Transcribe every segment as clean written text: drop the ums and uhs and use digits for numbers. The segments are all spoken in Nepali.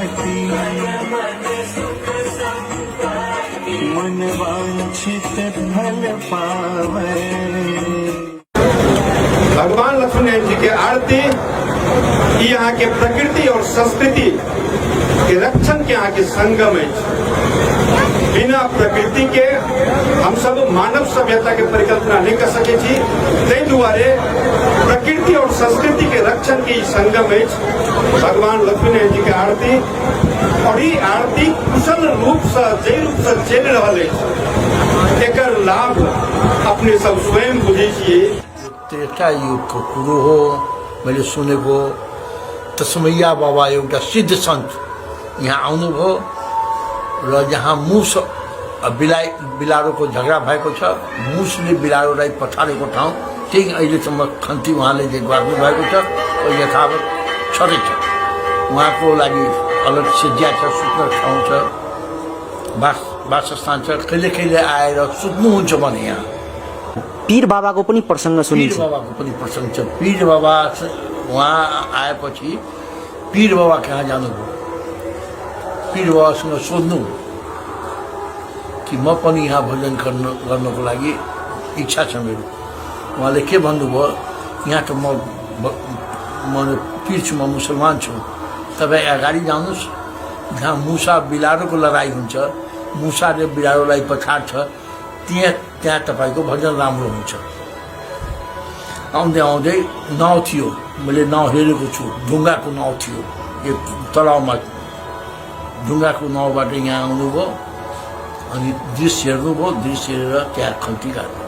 संपत्ति मन वांछित फल पावे। भगवान लक्ष्मीनारायण जी के आरती यहाँ के प्रकृति और संस्कृति के रक्षण के यहाँ के संगम है। बिना प्रकृति के हम सब मानव सभ्यता के परिकल्पना नहीं कर सके छी। तै दुआरे प्रकृति और संस्कृति के रक्षण के संगम है भगवान लक्ष्मीनारायण जी के आरती। और ये आरती कुशल रूप से जे रूप से चल रहा है एकर लाभ अपने सब स्वयं बुझे छिए। त्रेता युग को गुरु हो मैले सुनेको तस्मैया बाबा एउटा सिद्ध सन्त यहाँ आउनुभयो र जहाँ मुस बिलारोको झगडा भएको छ, मुसले बिलारोलाई पछाडेको ठाउँ त्यही अहिलेसम्म खन्ती उहाँले गर्नु भएको छ। यथावत छँदैछ। उहाँको लागि अलग सिज्या छ, सुत्ने ठाउँ छ, वासस्थान छ। कहिले कहिले आएर सुत्नुहुन्छ भने यहाँ पीर बाबाको पनि प्रसङ्ग सुनिन्छ। पीर बाबाको पनि प्रसङ्ग छ। पीर बाबा उहाँ आएपछि पीर बाबा कहाँ जानुभयो, पीर बाबासँग सोध्नु कि म पनि यहाँ भजन गर्नको लागि इच्छा छ मेरो। उहाँले के भन्नुभयो, यहाँ त म पीर छु, म मुसलमान छु, तपाईँ अगाडि जानुहोस्, जहाँ मुसा बिलारोको लडाइँ हुन्छ, मुसाले बिलारोलाई पछाड्छ, त्यहाँ तपाईँको भजन राम्रो हुन्छ। आउँदै आउँदै नाउ थियो, मैले नाउ हेरेको छु, ढुङ्गाको नाउ थियो, यो तलाउमा ढुङ्गाको नाउबाट यहाँ आउनुभयो अनि दृश्य हेर्नुभयो, दृश्य हेरेर त्यहाँ खन्ती गाड्नु।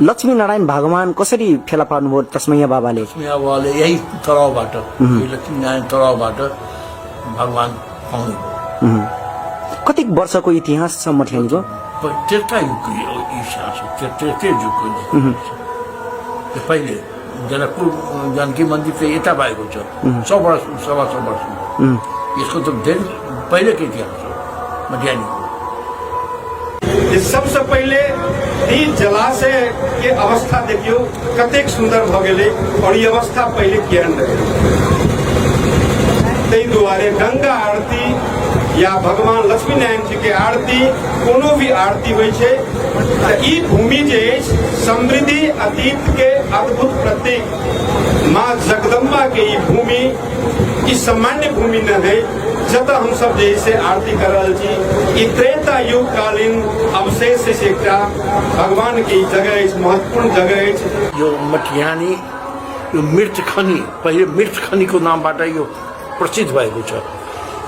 लक्ष्मीनारायण भगवान कसरी फेला पार्नुभयो तस्मैया बाबाले? तस्मैया बाबाले यही तलाउबाट, लक्ष्मीनारायण तलाउबाट भगवान आउनुभयो। कति वर्षको इतिहास छ मठ्यानीको? त्रेता युगको इतिहास हो, त्रेता युगको। पहिले जनकपुर जानकी मन्दिर चाहिँ यता भएको छ, 100 वर्ष, 125 वर्ष। यसको त धेरै पहिलेको इतिहास हो मध्याह्निको। सबसे पहले ई जलाशय के अवस्था देखियो कतेक सुंदर भ गेलै और ये अवस्था पहले केहन रहे। तै दुआरे गंगा आरती या भगवान लक्ष्मीनारायण जी के आरती कोनो भी आरती होइ छै त ई भूमि जे समृद्धि अतीत के अद्भुत प्रतीक माँ जगदम्बा के ई भूमि ई सामान्य भूमि न है जत हम सब जैसे आरती कर रहल छी। ई त्रेता युग कालीन अवशेष से एकटा भगवान की जगह है, महत्वपूर्ण जगह है। यो मटिहानी यो मृत खनी, पहिले मृत खनी को नामबाट यो प्रसिद्ध भएको छ।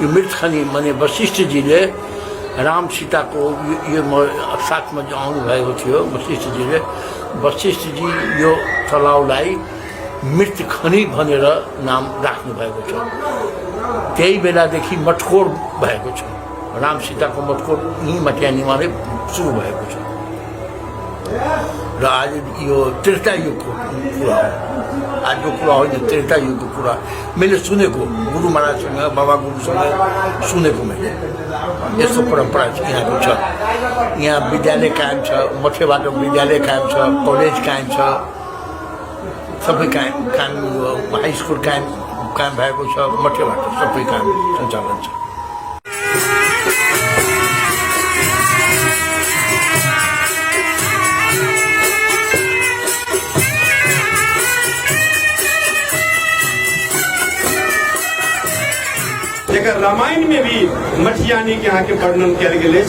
यो मृत खनी माने वशिष्ठजीले राम सीताको यो साथमा जो आउनु भएको थियो वशिष्ठजीले, वशिष्ठजी यो तलाउलाई मृत खनी भनेर नाम राख्नु भएको छ। त्यही बेलादेखि मटकोर भएको छ, राम सीताको मटकोर यहीँ मटिहानीमा नै सुरु भएको छ। र आज यो त्रेता युगको कुरा हो, आजको कुरा होइन, त्रेता युगको कुरा मैले सुनेको, गुरु महाराजसँग, बाबा गुरुसँग सुनेको मैले। यस्तो परम्परा यहाँको छ। यहाँ विद्यालय कायम छ, मठेबाट विद्यालय कायम छ, कलेज कायम छ, सबै कायम हाई स्कुल कायम भएको छ, मठेबाट सबै काम सञ्चालन छ। रामायण में भी मटिहानी के यहाँ के वर्णन किया गया।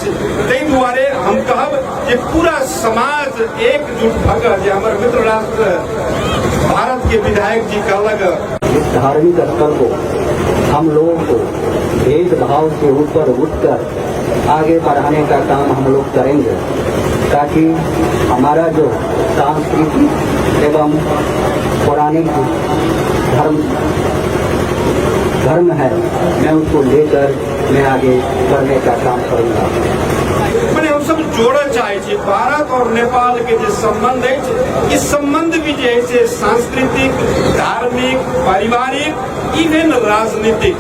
तै दुआरे हम कहब कि पूरा समाज एकजुट भगत जे हमारे मित्र राष्ट्र भारत के विधायक जी कहलक, इस धार्मिक स्थल को हम लोगों को भेदभाव से ऊपर उठकर आगे बढ़ाने का काम हम लोग करेंगे, ताकि हमारा जो सांस्कृतिक एवं पौराणिक धर्म है, मैं उसको लेकर मैं आगे बढ़ने का काम करूँगा। मैंने हम सब जोड़ा चाहिए भारत और नेपाल के जो संबंध है, इस संबंध भी जैसे सांस्कृतिक, धार्मिक, पारिवारिक, इवन राजनीतिक,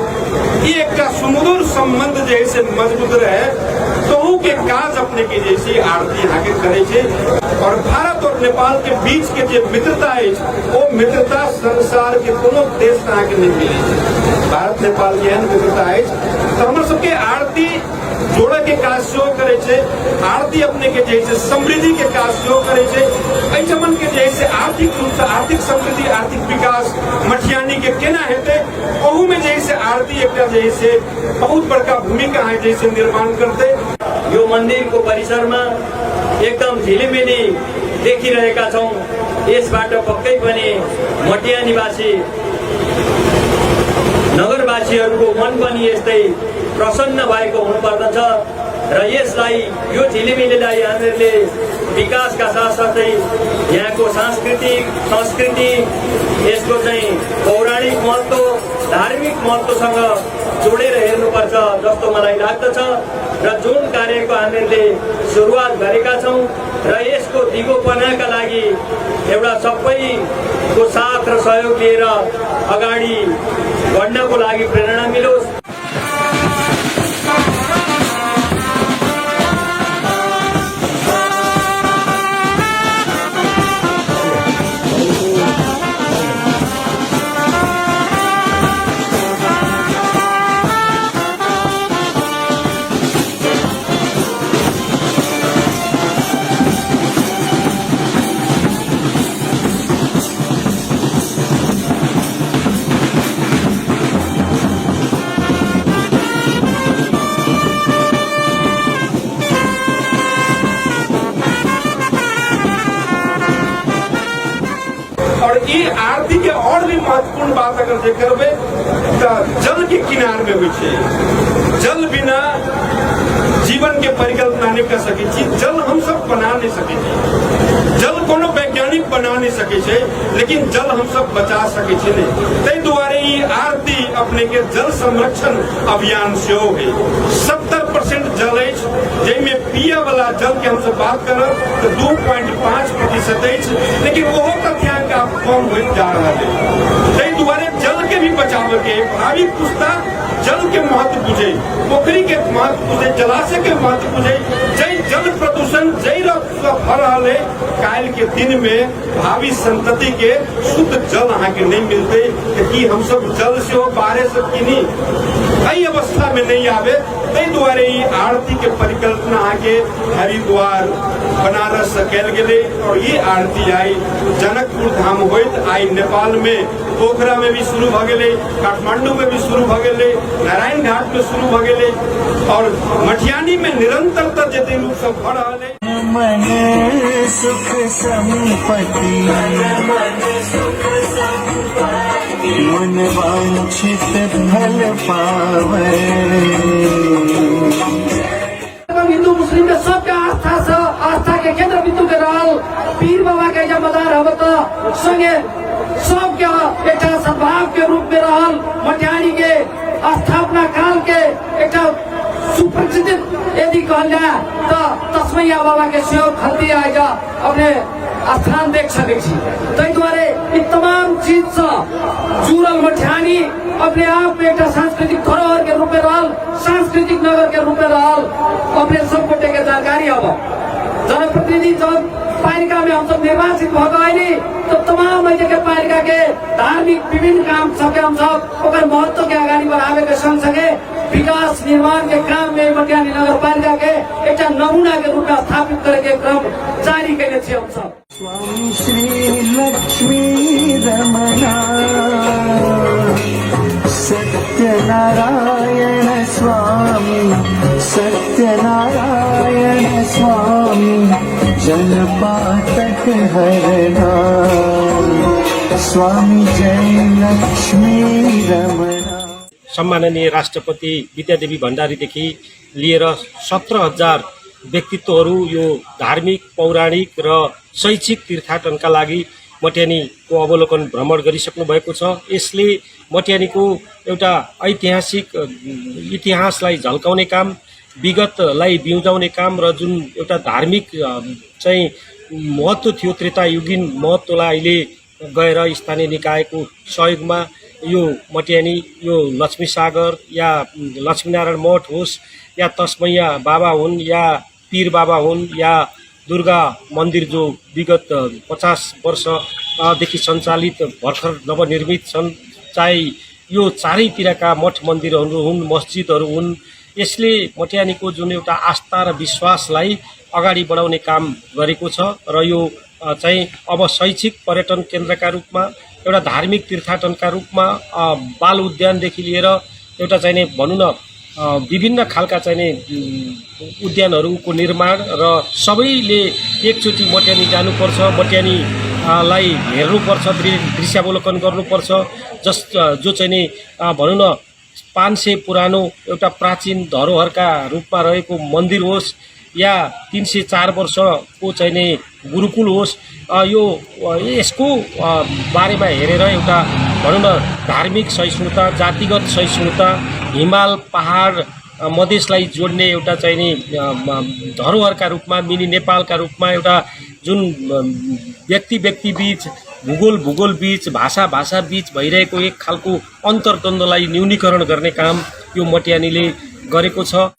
ये एक का सुमधुर संबंध जैसे मजबूत रहे। कहूँ के काज अपने के जैसे आरती यहाँ के करे छे। और भारत और नेपाल के बीच के जो मित्रता है वो मित्रता संसार के कोनो देश यहाँ के नहीं मिले। भारत नेपाल के एहन मित्रता है तो हम सबके आरती जोड़े के काज सेहो करे छे, आरती अपने के जैसे समृद्धि के काज सेहो करे छे। एहिठमन के जैसे आर्थिक रूप से आर्थिक समृद्धि आर्थिक विकास मटियानी के केना हेते ओहू में जैसे आरती एक जैसे बहुत बड़का भूमिका है जैसे निर्माण करते। यो मंदिर को परिसर में एकदम झिलिमिली देखिरहेका छौं। यसबाट पक्कै पनि मटियानीवासी नगरवासीहरूको मन पनि यस्तै प्रसन्न भएको हुनुपर्दछ र यसलाई यो झिलिमिलीलाई हामीहरूले विकासका साथसाथै यहाँको संस्कृति यसको चाहिँ पौराणिक महत्त्व धार्मिक महत्त्वसँग जोडेर हेर्नुपर्छ जस्तो मलाई लाग्दछ र जुन कार्यको हामीहरूले सुरुवात गरेका छौं र यसको दिगोपनाका लागि एउटा सबैको साथ र सहयोग लिएर अगाडि बढ्नको लागि प्रेरणा मिलोस्। और ये आरती के और भी महत्वपूर्ण बात अगर जे करबे तो जल के किनार में हुई छे। जल बिना जीवन के परिकल्पना नहीं कर सके छी। जल हम सब बना नहीं सके छी। जल कोनो वैज्ञानिक बना नहीं सके छे लेकिन जल हम सब बचा सके छी नहीं। तै दुआरे ये आरती अपने के जल संरक्षण अभियान से हो गई। 70% जल है जिसमें पिए वाला जल के हम सब बात करब तो 2.5% है लेकिन वो तथ्यांक आप कम हो जा रहा है। तै दुआरे जल के भी बचाव के भावी पुस्ता जल के महत्व बुझे, पोखरी के महत्व बुझे, जलाशय के महत्व बुझे। जय जल प्रदूषण जय भ रहा है काल के दिन में भावी संतति के शुद्ध जल यहाँ के नहीं मिलते कि हम सब जल से हो बारे सब की नहीं कई अवस्था में नहीं आवे। तै दुआरे ये आरती के परिकल्पना आगे हरिद्वार बनारस कैल गए और ये आरती आई जनकपुर धाम होइत आई नेपाल में पोखरा में भी शुरू भ गए, काठमांडू में भी शुरू भ गए, नारायण घाट में शुरू भ गए और मटियानी में निरंतरता जते लोग सब भ रहा है। मन सुख संपत्ति मन वांछित फल पावे। हिंदू मुस्लिम के सबके आस्था के केंद्र बिंदु के रहल पीर बाबा के जब मदार हव तो संगे सबके एक सद्भाव के रूप में रहल मटियानी के स्थापना काल के एक सुप्रसिद्ध यदि कहल जाए तो तस्मैया बाबा के सेहो खलती आएगा अपने स्थान देख सके छी। तै दुआरे इ तमाम चीज से जुड़ल मटियानी अपने आप में एक सांस्कृतिक धरोहर के रूप में रहल, सांस्कृतिक नगर के रूप में रहल अपने सब गोटे के जानकारी अब जनप्रतिनिधि जब पालिका में हम सब निर्वाचित भगवानी तो तमाम के पालिका के धार्मिक विभिन्न काम सके हम सब ओकर महत्व के आगाड़ी बढ़ावे के संग संगे विकास निर्माण के काम में मटियानी नगर पालिका के एक नमूना के रूप में स्थापित करे के क्रम जारी कैले छी हम सब। स्वामी श्री लक्ष्मी रमणा सत्यनारायण स्वामी सत्यनारायण स्वामी जलपातक हरना स्वामी जय लक्ष्मी रमणा। सम्माननीय राष्ट्रपति विद्यादेवी भण्डारीदेखि लिएर 17,000 व्यक्तित्वहरू यो धार्मिक पौराणिक र शैक्षिक तीर्थाटनका लागि मटियानीको अवलोकन भ्रमण गरिसक्नु भएको छ। यसले मटियानीको एउटा ऐतिहासिक इतिहासलाई झल्काउने काम, विगतलाई बिउजाउने काम र जुन एउटा धार्मिक चाहिँ महत्त्व थियो त्रेतायुगीन महत्त्वलाई अहिले गएर स्थानीय निकायको सहयोगमा यो मट्यानी यो लक्ष्मी सागर या लक्ष्मीनारायण मठ होस् या तस्मैया बाबा हुन् या पीर बाबा हुन् या दुर्गा मन्दिर जो विगत 50 वर्षदेखि सञ्चालित भर्खर नवनिर्मित छन्, चाहे यो चारैतिरका मठ मन्दिरहरू हुन्, मस्जिदहरू हुन्, यसले मट्यानीको जुन एउटा आस्था र विश्वासलाई अगाडि बढाउने काम गरेको छ र यो चाहिँ अब शैक्षिक पर्यटन केन्द्रका रूपमा, एउटा धार्मिक तीर्थाटनका रूपमा बाल उद्यानदेखि लिएर एउटा चाहिँ भनौँ न विभिन्न खालका चाहिँ उद्यानहरूको निर्माण र सबैले एकचोटि मट्यानी जानुपर्छ, मट्यानीलाई हेर्नुपर्छ, दृश्यावलोकन गर्नुपर्छ। जो चाहिँ भनौँ न 500 पुरानो एउटा प्राचीन धरोहरका रूपमा रहेको मन्दिर होस् या 304 वर्षको चाहिँ गुरुकुल होस्, यो यसको बारेमा हेरेर एउटा भनौँ न धार्मिक सहिष्णुता, जातिगत सहिष्णुता, हिमाल पहाड मधेसलाई जोड्ने एउटा चाहिँ धरोहरका रूपमा, मिनी नेपालका रूपमा एउटा जुन व्यक्ति बीच, भूगोल बीच, भाषा बीच भइरहेको एक खालको अन्तर्द्वन्द्वलाई न्यूनीकरण गर्ने काम यो मट्यानीले गरेको छ।